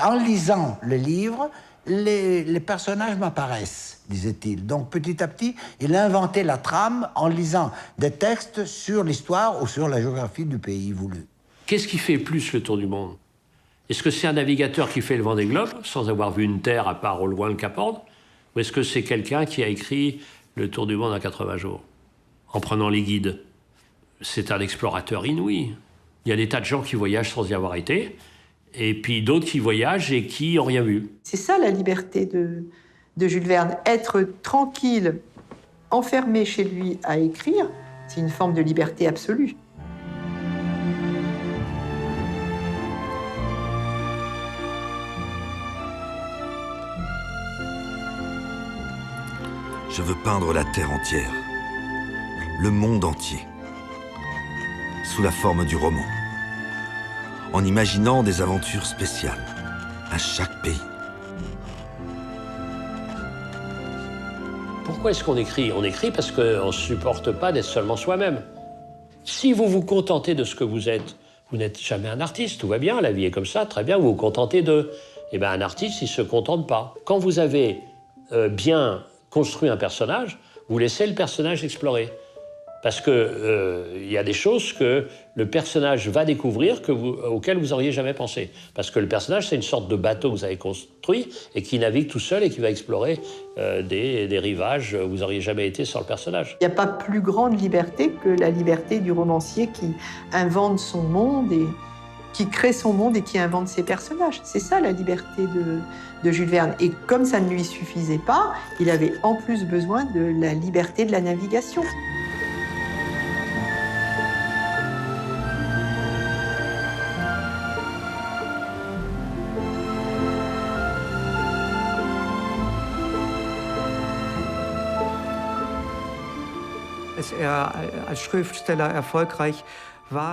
[SPEAKER 6] en lisant le livre, les personnages m'apparaissent, disait-il. Donc petit à petit, il a inventé la trame en lisant des textes sur l'histoire ou sur la géographie du pays voulu.
[SPEAKER 3] Qu'est-ce qui fait plus le tour du monde? Est-ce que c'est un navigateur qui fait le Vendée Globe, sans avoir vu une terre à part au loin le Cap Horn? Ou est-ce que c'est quelqu'un qui a écrit le tour du monde en 80 jours, en prenant les guides? C'est un explorateur inouï. Il y a des tas de gens qui voyagent sans y avoir été, et puis d'autres qui voyagent et qui n'ont rien vu.
[SPEAKER 8] C'est ça la liberté de Jules Verne. Être tranquille, enfermé chez lui à écrire, c'est une forme de liberté absolue.
[SPEAKER 9] Je veux peindre la Terre entière, le monde entier, sous la forme du roman, en imaginant des aventures spéciales à chaque pays.
[SPEAKER 3] Pourquoi est-ce qu'on écrit? On écrit parce qu'on ne supporte pas d'être seulement soi-même. Si vous vous contentez de ce que vous êtes, vous n'êtes jamais un artiste, tout va bien, la vie est comme ça, très bien, vous vous contentez de... Eh bien, un artiste, il ne se contente pas. Quand vous avez bien construit un personnage, vous laissez le personnage explorer. Parce qu'il y a des choses que le personnage va découvrir auxquelles vous n'auriez jamais pensé. Parce que le personnage, c'est une sorte de bateau que vous avez construit et qui navigue tout seul et qui va explorer des rivages où vous n'auriez jamais été sans le personnage.
[SPEAKER 8] Il n'y a pas plus grande liberté que la liberté du romancier qui invente son monde et qui crée son monde et qui invente ses personnages. C'est ça la liberté de Jules Verne. Et comme ça ne lui suffisait pas, il avait en plus besoin de la liberté de la navigation.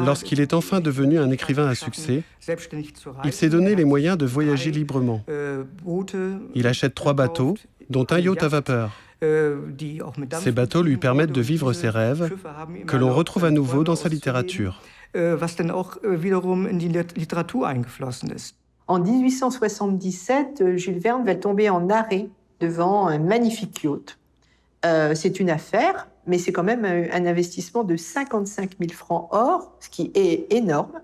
[SPEAKER 5] Lorsqu'il est enfin devenu un écrivain à succès, il s'est donné les moyens de voyager librement. Il achète 3 bateaux, dont un yacht à vapeur. Ces bateaux lui permettent de vivre ses rêves, que l'on retrouve à nouveau dans sa littérature.
[SPEAKER 8] En 1877, Jules Verne va tomber en arrêt devant un magnifique yacht. C'est une affaire, mais c'est quand même un investissement de 55 000 francs or, ce qui est énorme.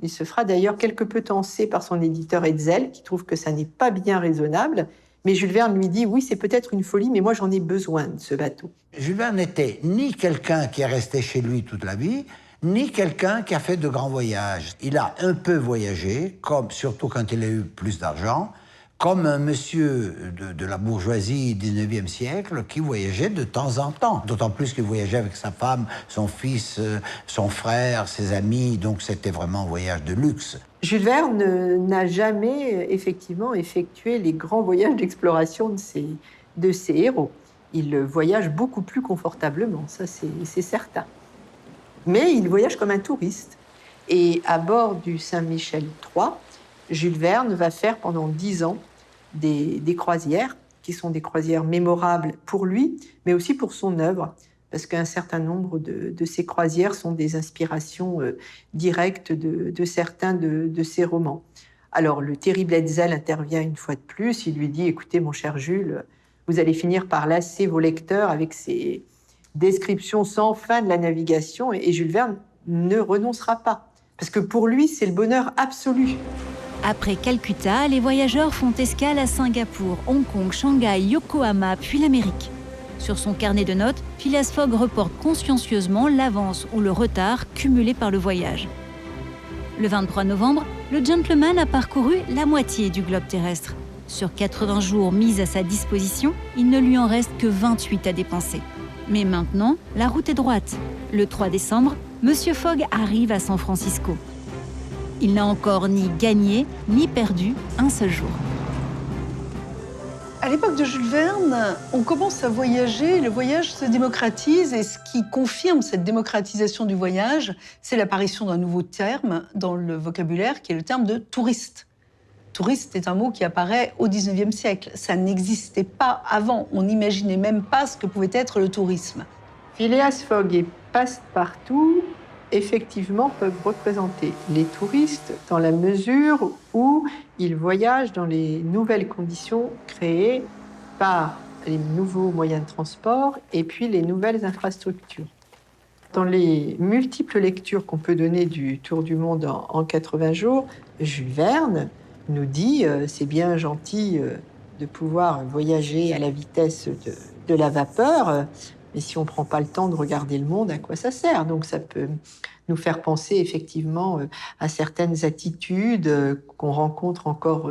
[SPEAKER 8] Il se fera d'ailleurs quelque peu tancer par son éditeur Hetzel, qui trouve que ça n'est pas bien raisonnable. Mais Jules Verne lui dit « Oui, c'est peut-être une folie, mais moi j'en ai besoin de ce bateau ».
[SPEAKER 6] Jules Verne n'était ni quelqu'un qui est resté chez lui toute la vie, ni quelqu'un qui a fait de grands voyages. Il a un peu voyagé, surtout quand il a eu plus d'argent, comme un monsieur de la bourgeoisie du XIXe siècle qui voyageait de temps en temps. D'autant plus qu'il voyageait avec sa femme, son fils, son frère, ses amis, donc c'était vraiment un voyage de luxe.
[SPEAKER 8] Jules Verne n'a jamais effectivement effectué les grands voyages d'exploration de ses héros. Il voyage beaucoup plus confortablement, ça c'est certain. Mais il voyage comme un touriste. Et à bord du Saint-Michel III, Jules Verne va faire pendant 10 ans des croisières, qui sont des croisières mémorables pour lui, mais aussi pour son œuvre, parce qu'un certain nombre de ces croisières sont des inspirations directes de certains de ses romans. Alors, le terrible Hetzel intervient une fois de plus. Il lui dit « Écoutez, mon cher Jules, vous allez finir par lasser vos lecteurs avec ces descriptions sans fin de la navigation. » Et Jules Verne ne renoncera pas, parce que pour lui, c'est le bonheur absolu.
[SPEAKER 1] Après Calcutta, les voyageurs font escale à Singapour, Hong Kong, Shanghai, Yokohama, puis l'Amérique. Sur son carnet de notes, Phileas Fogg reporte consciencieusement l'avance ou le retard cumulé par le voyage. Le 23 novembre, le gentleman a parcouru la moitié du globe terrestre. Sur 80 jours mis à sa disposition, il ne lui en reste que 28 à dépenser. Mais maintenant, la route est droite. Le 3 décembre, Monsieur Fogg arrive à San Francisco. Il n'a encore ni gagné, ni perdu un seul jour.
[SPEAKER 4] À l'époque de Jules Verne, on commence à voyager, le voyage se démocratise et ce qui confirme cette démocratisation du voyage, c'est l'apparition d'un nouveau terme dans le vocabulaire qui est le terme de touriste. Touriste est un mot qui apparaît au XIXe siècle. Ça n'existait pas avant, on n'imaginait même pas ce que pouvait être le tourisme.
[SPEAKER 8] Phileas Fogg et Passepartout, effectivement, peuvent représenter les touristes dans la mesure où ils voyagent dans les nouvelles conditions créées par les nouveaux moyens de transport et puis les nouvelles infrastructures. Dans les multiples lectures qu'on peut donner du Tour du monde en 80 jours, Jules Verne nous dit c'est bien gentil de pouvoir voyager à la vitesse de la vapeur, mais si on ne prend pas le temps de regarder le monde, à quoi ça sert? Donc ça peut nous faire penser effectivement à certaines attitudes qu'on rencontre encore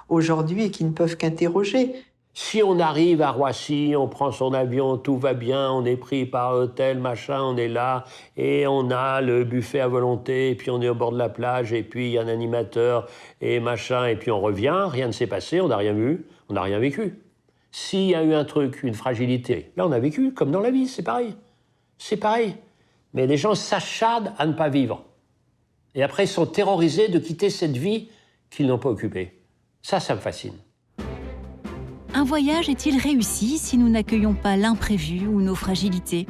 [SPEAKER 8] aujourd'hui et qui ne peuvent qu'interroger.
[SPEAKER 3] Si on arrive à Roissy, on prend son avion, tout va bien, on est pris par hôtel, machin, on est là, et on a le buffet à volonté, et puis on est au bord de la plage, et puis il y a un animateur, et machin, et puis on revient, rien ne s'est passé, on n'a rien vu, on n'a rien vécu. S'il y a eu un truc, une fragilité, là on a vécu, comme dans la vie, c'est pareil. C'est pareil. Mais les gens s'acharnent à ne pas vivre. Et après, ils sont terrorisés de quitter cette vie qu'ils n'ont pas occupée. Ça me fascine.
[SPEAKER 1] Un voyage est-il réussi si nous n'accueillons pas l'imprévu ou nos fragilités?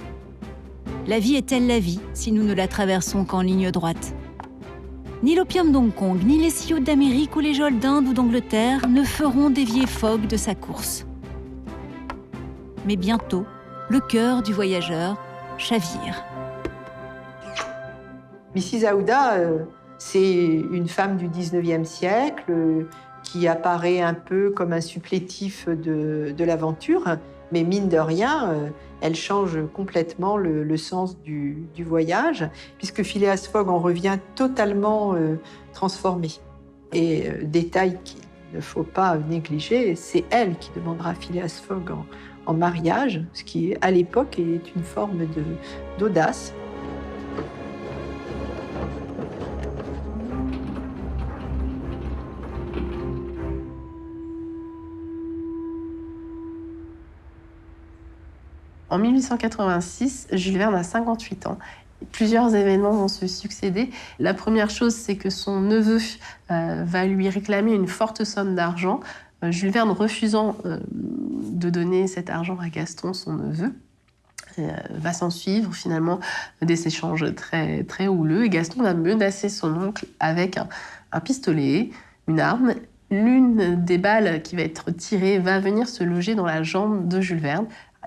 [SPEAKER 1] La vie est-elle la vie si nous ne la traversons qu'en ligne droite? Ni l'opium d'Hong Kong, ni les sioux d'Amérique ou les geôles d'Inde ou d'Angleterre ne feront dévier Fogg de sa course. Mais bientôt, le cœur du voyageur chavire.
[SPEAKER 8] Mrs. Aouda, c'est une femme du 19e siècle qui apparaît un peu comme un supplétif de l'aventure, mais mine de rien, elle change complètement le sens du voyage, puisque Phileas Fogg en revient totalement transformé. Et détail qu'il ne faut pas négliger, c'est elle qui demandera Phileas Fogg en mariage, ce qui, à l'époque, est une forme d'audace.
[SPEAKER 2] En 1886, Jules Verne a 58 ans. Plusieurs événements vont se succéder. La première chose, c'est que son neveu va lui réclamer une forte somme d'argent. Jules Verne refusant de donner cet argent à Gaston, son neveu. Va s'en suivre finalement des échanges très, très houleux. Et Gaston va menacer son oncle avec un pistolet, une arme. L'une des balles qui va être tirée va venir se loger dans la jambe de Jules Verne.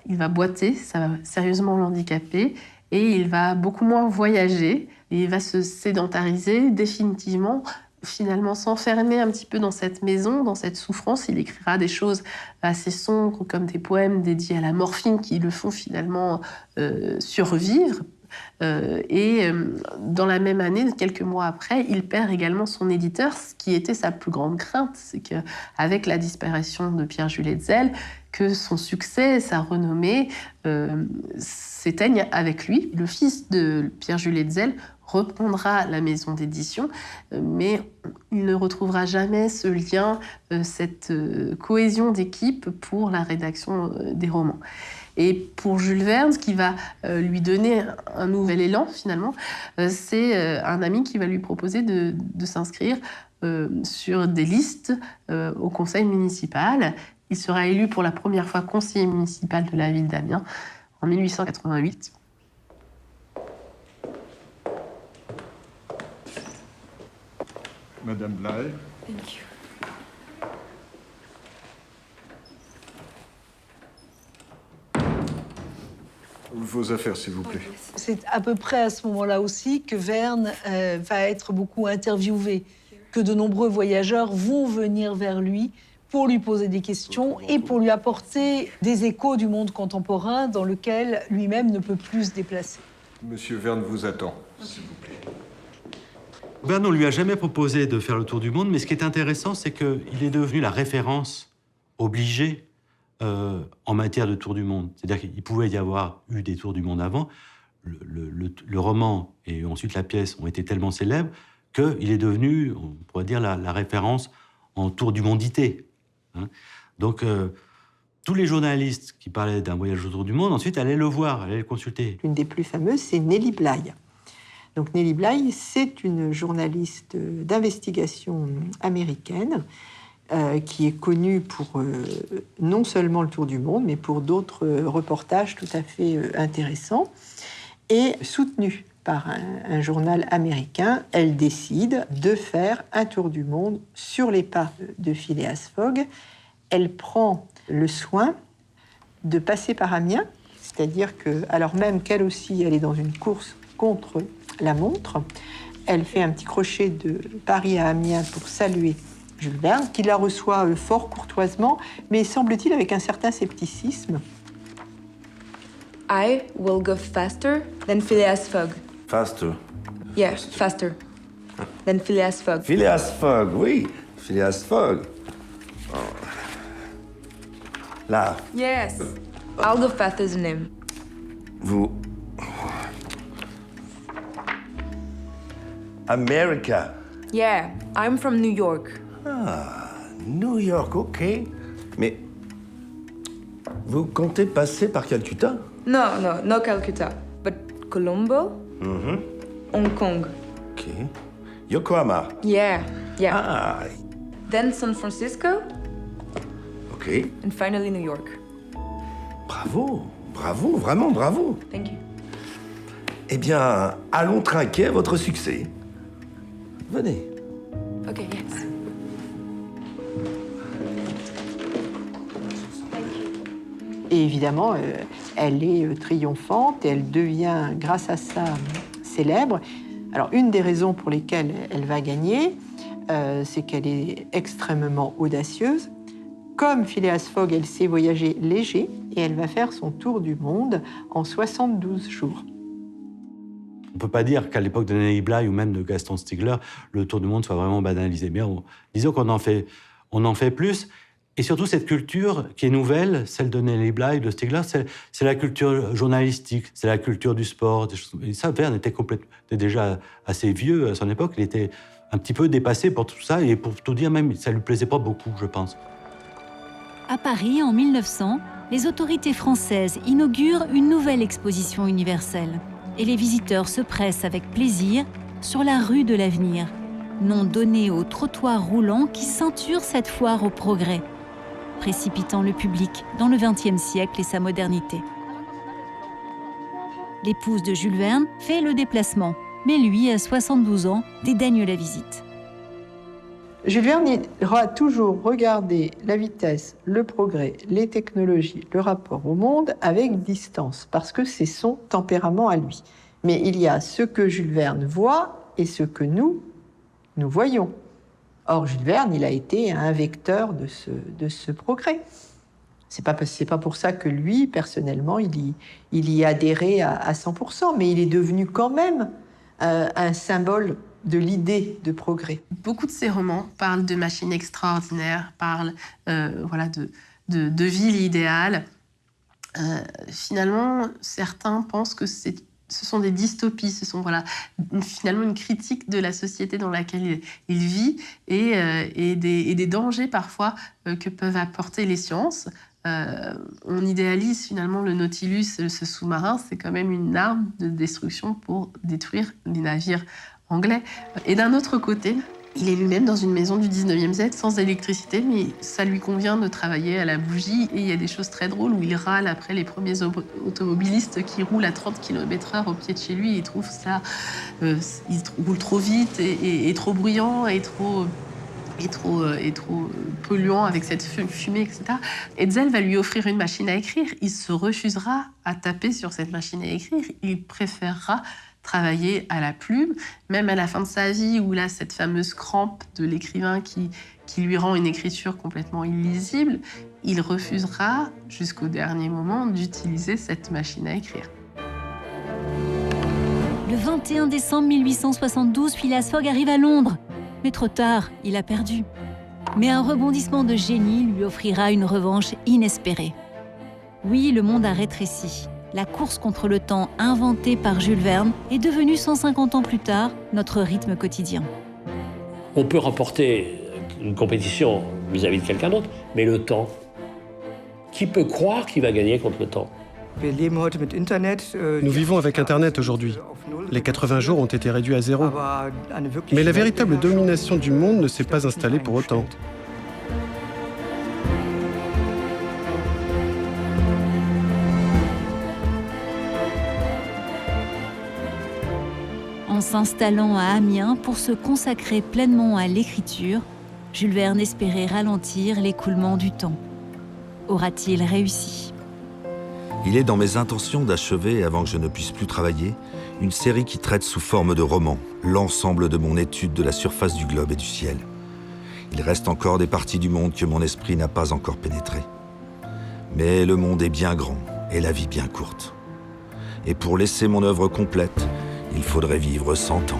[SPEAKER 2] Il va boiter, ça va sérieusement l'handicaper et il va beaucoup moins voyager. Et il va se sédentariser définitivement, finalement s'enfermer un petit peu dans cette maison, dans cette souffrance. Il écrira des choses assez sombres comme des poèmes dédiés à la morphine qui le font finalement survivre. Dans la même année, quelques mois après, il perd également son éditeur, ce qui était sa plus grande crainte. C'est qu'avec la disparition de Pierre-Jules Hetzel, que son succès, sa renommée s'éteignent avec lui. Le fils de Pierre-Jules Hetzel reprendra la maison d'édition, mais il ne retrouvera jamais ce lien, cette cohésion d'équipe pour la rédaction des romans. Et pour Jules Verne, ce qui va lui donner un nouvel élan, finalement, c'est un ami qui va lui proposer de s'inscrire sur des listes au conseil municipal. Il sera élu pour la première fois conseiller municipal de la ville d'Amiens en 1888.
[SPEAKER 11] Madame Blay.
[SPEAKER 1] Thank you.
[SPEAKER 11] Vos affaires, s'il vous plaît.
[SPEAKER 4] C'est à peu près à ce moment-là aussi que Verne va être beaucoup interviewé, que de nombreux voyageurs vont venir vers lui pour lui poser des questions et pour lui apporter des échos du monde contemporain dans lequel lui-même ne peut plus se déplacer.
[SPEAKER 11] Monsieur Verne vous attend, s'il vous plaît.
[SPEAKER 7] Verne, on lui a jamais proposé de faire le tour du monde, mais ce qui est intéressant, c'est qu'il est devenu la référence obligée en matière de tour du monde. C'est-à-dire qu'il pouvait y avoir eu des tours du monde avant. Le roman et ensuite la pièce ont été tellement célèbres qu'il est devenu, on pourrait dire, la référence en tour du mondité. Hein. Donc, tous les journalistes qui parlaient d'un voyage autour du monde, ensuite, allaient le voir, allaient le consulter.
[SPEAKER 8] L'une des plus fameuses, c'est Nelly Bly. Donc Nelly Bly, c'est une journaliste d'investigation américaine qui est connue pour non seulement le tour du monde, mais pour d'autres reportages tout à fait intéressants. Et soutenue par un journal américain, elle décide de faire un tour du monde sur les pas de Phileas Fogg. Elle prend le soin de passer par Amiens, c'est-à-dire que, alors même qu'elle aussi, elle est dans une course contre la montre, elle fait un petit crochet de Paris à Amiens pour saluer Jules Verne, qui la reçoit fort courtoisement, mais semble-t-il avec un certain scepticisme.
[SPEAKER 12] I will go faster than Phileas Fogg.
[SPEAKER 10] Faster.
[SPEAKER 12] Yeah, faster than Phileas Fogg.
[SPEAKER 10] Phileas Fogg, oui. Phileas Fogg. Oh. Là.
[SPEAKER 12] Yes, I'll go faster than him.
[SPEAKER 10] Vous... America.
[SPEAKER 12] Yeah, I'm from New York.
[SPEAKER 10] Ah, New York, ok. Mais vous comptez passer par Calcutta?
[SPEAKER 12] No Calcutta, but Colombo, Hong Kong.
[SPEAKER 10] Ok. Yokohama.
[SPEAKER 12] Yeah.
[SPEAKER 10] Ah,
[SPEAKER 12] Then San Francisco,
[SPEAKER 10] ok.
[SPEAKER 12] and finally New York.
[SPEAKER 10] Bravo, vraiment bravo.
[SPEAKER 12] Thank you.
[SPEAKER 10] Eh bien, allons trinquer à votre succès. Venez.
[SPEAKER 12] Okay, yes.
[SPEAKER 8] Et évidemment, elle est triomphante et elle devient, grâce à ça, célèbre. Alors, une des raisons pour lesquelles elle va gagner, c'est qu'elle est extrêmement audacieuse. Comme Phileas Fogg, elle sait voyager léger et elle va faire son tour du monde en 72 jours.
[SPEAKER 7] On ne peut pas dire qu'à l'époque de Nelly Bly ou même de Gaston Stigler, le tour du monde soit vraiment banalisé. Mais disons qu'on en fait plus. Et surtout, cette culture qui est nouvelle, celle de Nelly Bly, de Stigler, c'est la culture journalistique, c'est la culture du sport. Et ça, Verne était déjà assez vieux à son époque. Il était un petit peu dépassé pour tout ça. Et pour tout dire, même, ça ne lui plaisait pas beaucoup, je pense.
[SPEAKER 1] À Paris, en 1900, les autorités françaises inaugurent une nouvelle exposition universelle. Et les visiteurs se pressent avec plaisir sur la rue de l'Avenir, nom donné au trottoir roulant qui ceinture cette foire au progrès, précipitant le public dans le XXe siècle et sa modernité. L'épouse de Jules Verne fait le déplacement, mais lui, à 72 ans, dédaigne la visite.
[SPEAKER 8] Jules Verne aura toujours regardé la vitesse, le progrès, les technologies, le rapport au monde avec distance, parce que c'est son tempérament à lui. Mais il y a ce que Jules Verne voit et ce que nous voyons. Or, Jules Verne, il a été un vecteur de ce progrès. C'est pas pour ça que lui, personnellement, il y adhérait à 100%, mais il est devenu quand même un symbole de l'idée de progrès.
[SPEAKER 2] Beaucoup de ses romans parlent de machines extraordinaires, parlent de ville idéale. Finalement, certains pensent que ce sont des dystopies, ce sont finalement une critique de la société dans laquelle il vit et des dangers parfois que peuvent apporter les sciences. On idéalise finalement le Nautilus, ce sous-marin, c'est quand même une arme de destruction pour détruire les navires anglais. Et d'un autre côté, il est lui-même dans une maison du 19e siècle sans électricité, mais ça lui convient de travailler à la bougie. Et il y a des choses très drôles où il râle après les premiers automobilistes qui roulent à 30 km/h au pied de chez lui. Il trouve ça, ils roulent trop vite et trop bruyant et trop polluant avec cette fumée, etc. Hetzel va lui offrir une machine à écrire. Il se refusera à taper sur cette machine à écrire. Il préférera travailler à la plume, même à la fin de sa vie, où là, cette fameuse crampe de l'écrivain qui lui rend une écriture complètement illisible, il refusera jusqu'au dernier moment d'utiliser cette machine à écrire.
[SPEAKER 1] Le 21 décembre 1872, Phileas Fogg arrive à Londres. Mais trop tard, il a perdu. Mais un rebondissement de génie lui offrira une revanche inespérée. Oui, le monde a rétréci. La course contre le temps inventée par Jules Verne est devenue 150 ans plus tard notre rythme quotidien.
[SPEAKER 3] On peut remporter une compétition vis-à-vis de quelqu'un d'autre, mais le temps, qui peut croire qu'il va gagner contre le temps ?
[SPEAKER 5] Nous vivons avec Internet aujourd'hui. Les 80 jours ont été réduits à 0. Mais la véritable domination du monde ne s'est pas installée pour autant.
[SPEAKER 1] En s'installant à Amiens pour se consacrer pleinement à l'écriture, Jules Verne espérait ralentir l'écoulement du temps. Aura-t-il réussi ?
[SPEAKER 9] Il est dans mes intentions d'achever, avant que je ne puisse plus travailler, une série qui traite sous forme de roman l'ensemble de mon étude de la surface du globe et du ciel. Il reste encore des parties du monde que mon esprit n'a pas encore pénétrées. Mais le monde est bien grand et la vie bien courte. Et pour laisser mon œuvre complète, il faudrait vivre 100 ans.